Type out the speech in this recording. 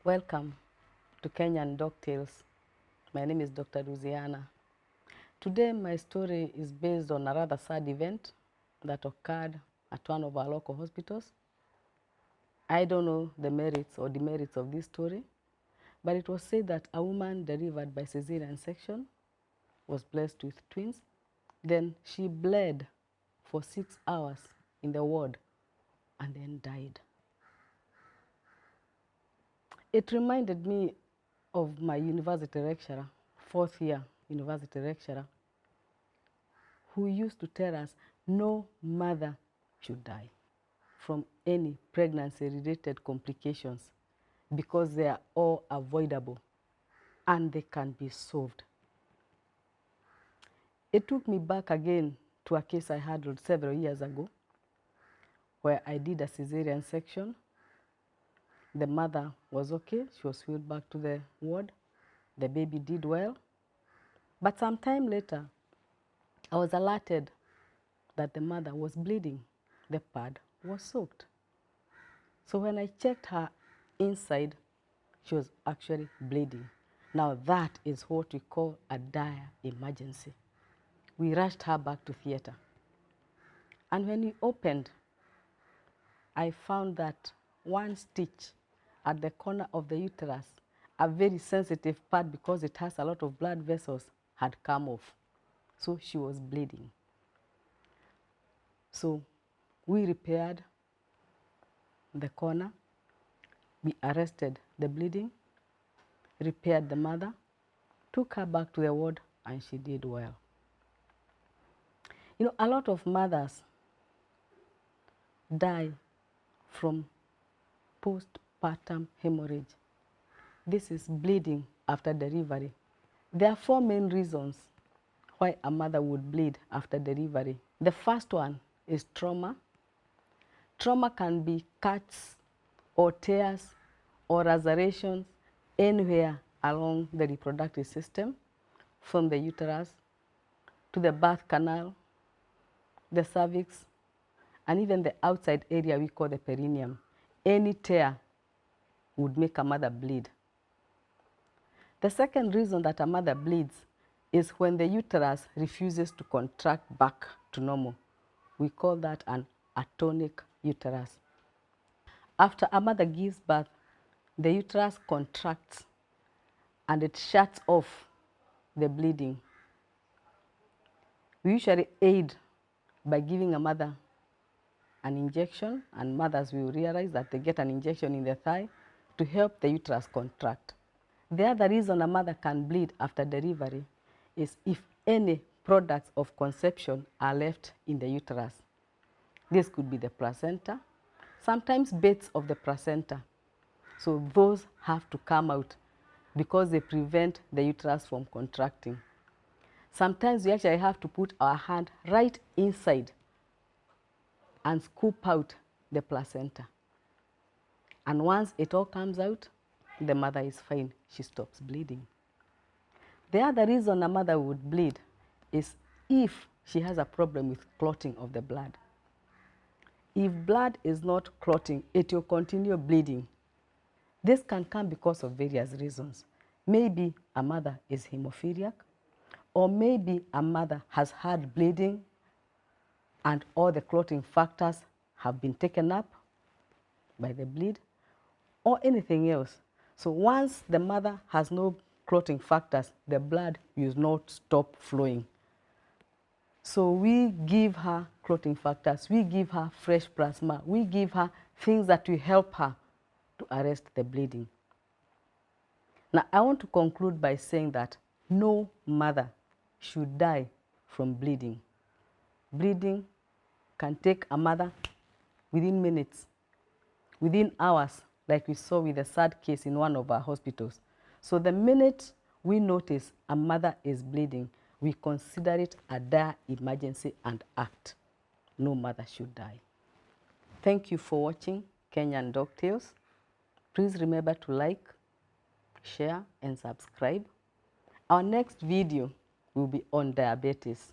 Welcome to Kenyan Dog Tales. My name is Dr. Luziana. Today my story is based on a rather sad event that occurred at one of our local hospitals. I don't know the merits or demerits of this story, but it was said that a woman delivered by cesarean section was blessed with twins. Then she bled for 6 hours in the ward and then died. It reminded me of my university lecturer, fourth year university lecturer, who used to tell us no mother should die from any pregnancy-related complications because they are all avoidable and they can be solved. It took me back again to a case I handled several years ago where I did a cesarean section. The mother was okay. She was wheeled back to the ward. The baby did well. But some time later, I was alerted that the mother was bleeding. The pad was soaked. So when I checked her inside, she was actually bleeding. Now that is what we call a dire emergency. We rushed her back to theater. And when we opened, I found that one stitch at the corner of the uterus, a very sensitive part because it has a lot of blood vessels, had come off. So she was bleeding. So we repaired the corner, we arrested the bleeding, repaired the mother, took her back to the ward, and she did well. You know, a lot of mothers die from postpartum hemorrhage. This is bleeding after delivery. There are 4 main reasons why a mother would bleed after delivery. The first one is trauma. Trauma can be cuts or tears or lacerations anywhere along the reproductive system, from the uterus to the birth canal, the cervix, and even the outside area we call the perineum. Any tear would make a mother bleed. The second reason that a mother bleeds is when the uterus refuses to contract back to normal. We call that an atonic uterus. After a mother gives birth, the uterus contracts and it shuts off the bleeding. We usually aid by giving a mother an injection, and mothers will realize that they get an injection in the thigh to help the uterus contract. The other reason a mother can bleed after delivery is if any products of conception are left in the uterus. This could be the placenta, sometimes bits of the placenta. So those have to come out because they prevent the uterus from contracting. Sometimes we actually have to put our hand right inside and scoop out the placenta. And once it all comes out, the mother is fine. She stops bleeding. The other reason a mother would bleed is if she has a problem with clotting of the blood. If blood is not clotting, it will continue bleeding. This can come because of various reasons. Maybe a mother is hemophiliac, or maybe a mother has had bleeding and all the clotting factors have been taken up by the bleed, or anything else. So once the mother has no clotting factors, the blood will not stop flowing. So we give her clotting factors, we give her fresh plasma, we give her things that will help her to arrest the bleeding. Now I want to conclude by saying that no mother should die from bleeding. Bleeding can take a mother within minutes, within hours, like we saw with a sad case in one of our hospitals. So the minute we notice a mother is bleeding, we consider it a dire emergency and act. No mother should die. Thank you for watching Kenyan Dog Tales. Please remember to like, share, and subscribe. Our next video will be on diabetes.